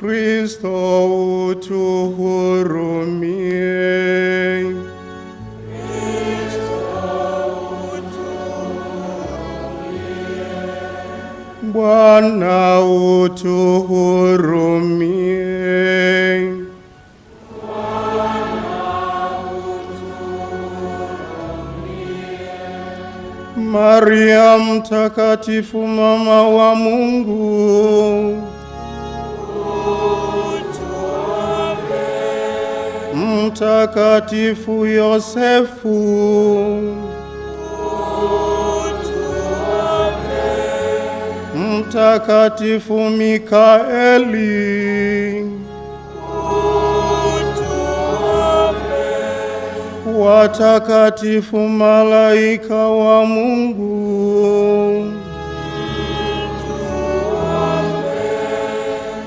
Kristo utuhurumie. Bwana utuhurumie. Maria mtakatifu mama wa Mungu, Mtakatifu Yosefu, Mtakatifu Mikaeli, watakatifu malaika wa Mungu,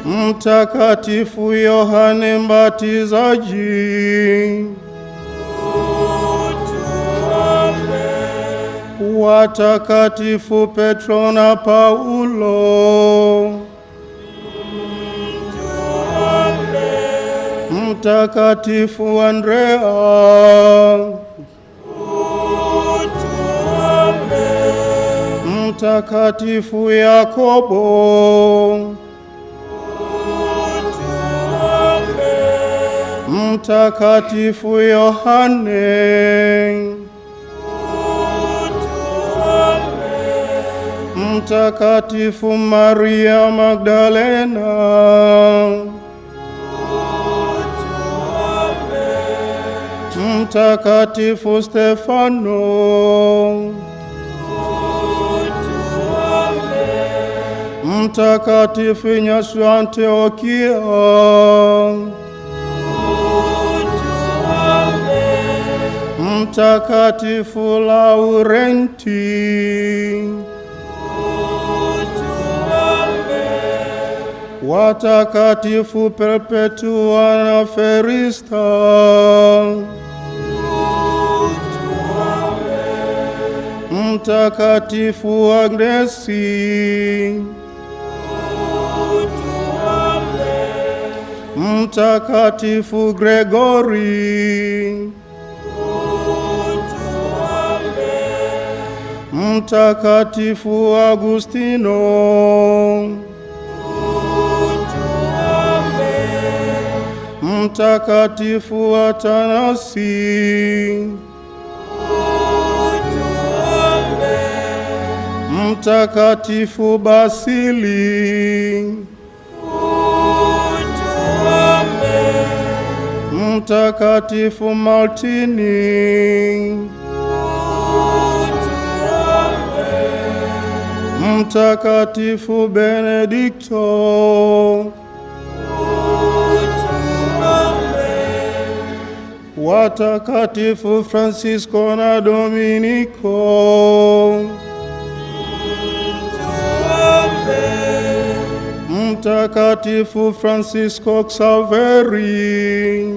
Mtakatifu Yohane Mbatizaji, watakatifu Petro na Paulo, Mtakatifu Andrea, Mtakatifu Yakobo, Mtakatifu Yohane, Mtakatifu Maria Magdalena, Mtakatifu Stefano, Mtakatifu Ignasi wa Antiokia, Mtakatifu Laurenti, watakatifu Perpetua na Ferista, Mtakatifu Agnesi, Mtakatifu Gregori, Mtakatifu Agustino, Mtakatifu Atanasi, Mtakatifu Basili, Mtakatifu Martini, Mtakatifu Benedikto, watakatifu Francisco na Dominiko, Mtakatifu Francisco Xaveri,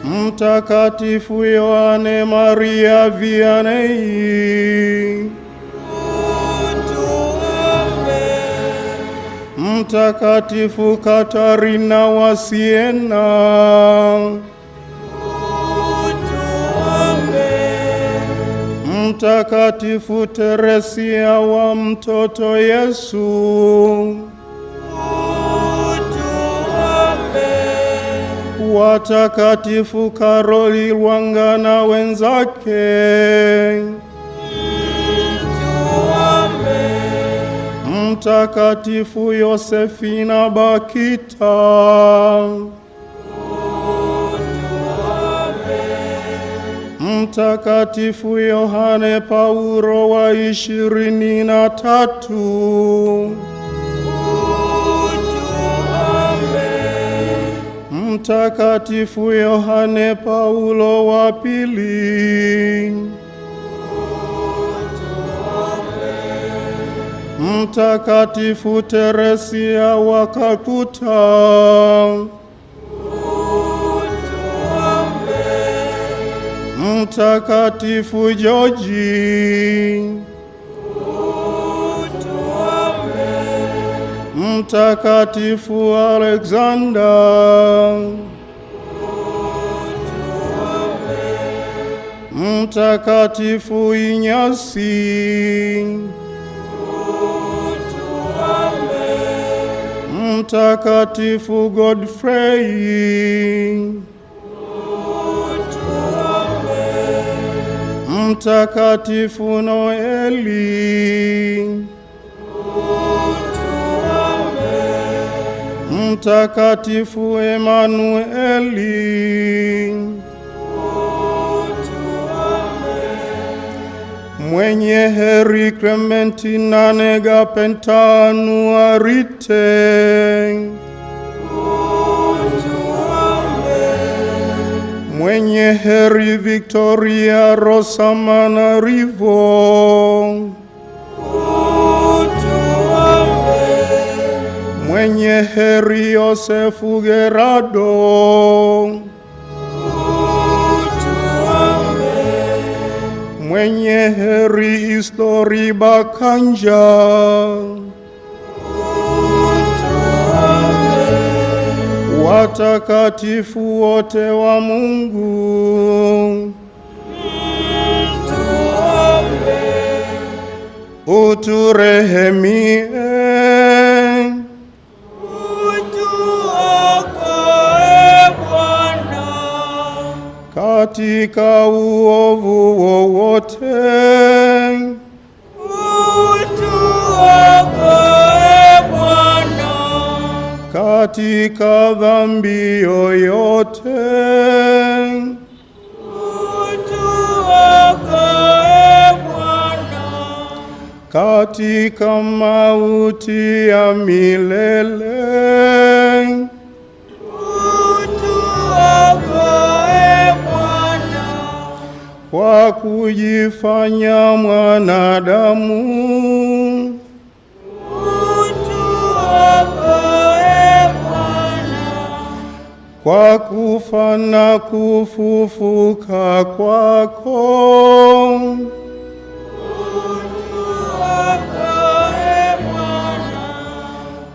Mtakatifu Yohane Maria Vianney, Mtakatifu Katarina wa Siena, Mtakatifu Teresia wa mtoto Yesu, watakatifu Karoli Lwanga na wenzake, Mtakatifu Yosefina Bakita, Mtakatifu Yohane Paulo wa 23, Mtakatifu Yohane Paulo wa pili, Mtakatifu Teresia wa Kalkuta, Mtakatifu Georgi, Mtakatifu Alexander, Mtakatifu Inyasi, Mtakatifu Godfrey, Mtakatifu Noeli, Mtakatifu Emanueli, mwenye heri Clementina Negapettanuarite, mwenye heri Victoria Rosamanarivo, mwenye heri Yosefu Gerardo, mwenye heri Istori Bakanja, watakatifu wote wa Mungu, uturehemie, katika uovu wowote, utuokoe Bwana. Katika dhambi yoyote, utuokoe Bwana. Katika mauti ya milele, kwa kujifanya mwanadamu, utuokoe Bwana. kwa kufa na kufufuka kwako, utuokoe Bwana.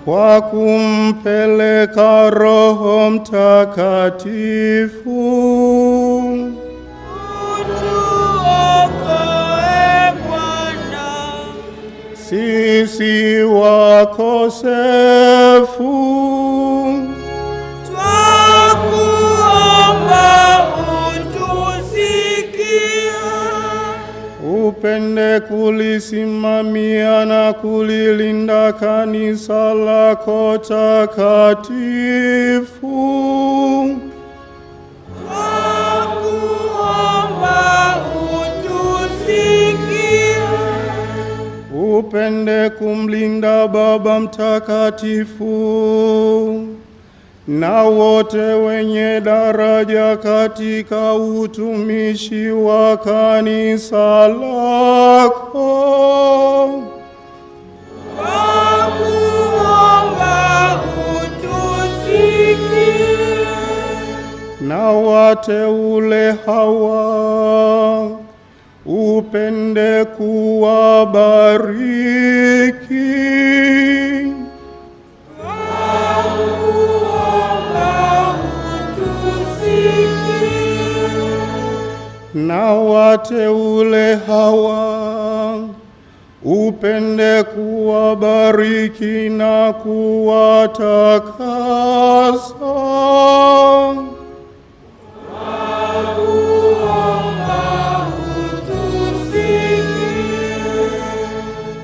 kwa kumpeleka Roho Mtakatifu, sisi wakosefu twakuomba utusikie. Upende kulisimamia na kulilinda kanisa lako takatifu. Upende kumlinda Baba Mtakatifu na wote wenye daraja katika utumishi wa kanisa lako. Twakuomba utusikie. Na wateule hawa upende kuwabariki. Na wateule hawa upende kuwabariki na kuwatakasa.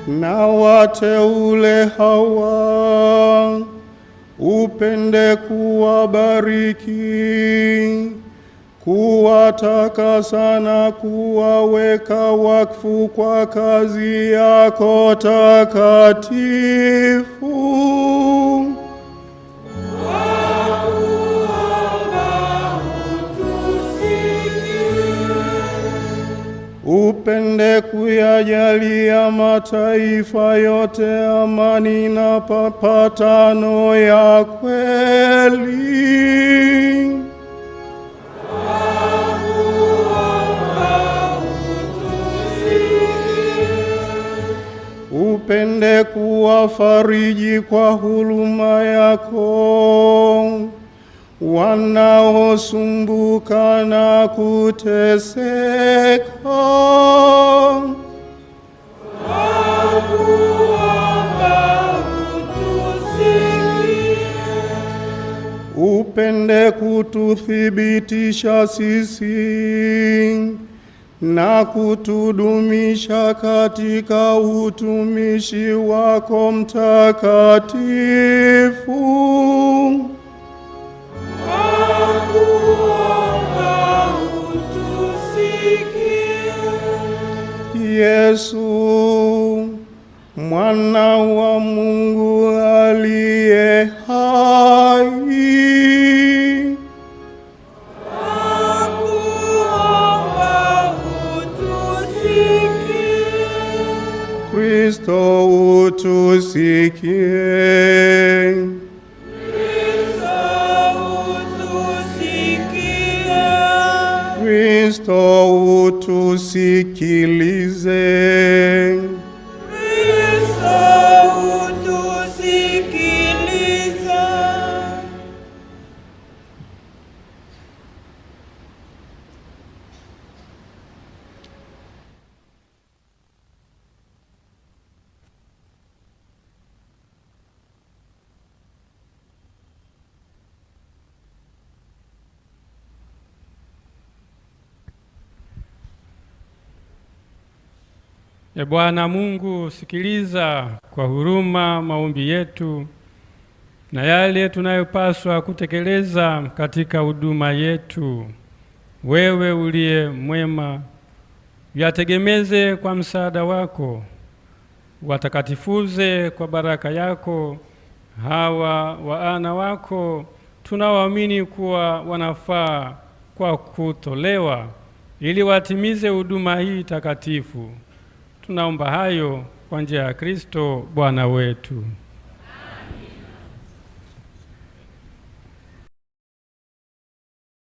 Na wateule hawa upende kuwabariki, kuwatakasa na kuwaweka wakfu kwa kazi yako takatifu. Upende kuyajalia mataifa yote amani na mapatano ya kweli. Upende kuwafariji kwa huruma yako wanaosumbuka na kuteseka. Upende kututhibitisha sisi na kutudumisha katika utumishi wako mtakatifu. Yesu, mwana wa Mungu aliye hai, Kristo utusikie. Kristo utusikilize. E Bwana Mungu, sikiliza kwa huruma maombi yetu na yale tunayopaswa kutekeleza katika huduma yetu. Wewe uliye mwema, yategemeze kwa msaada wako, watakatifuze kwa baraka yako hawa waana wako tunawaamini kuwa wanafaa kwa kutolewa, ili watimize huduma hii takatifu. Tunaomba hayo kwa njia ya Kristo Bwana wetu.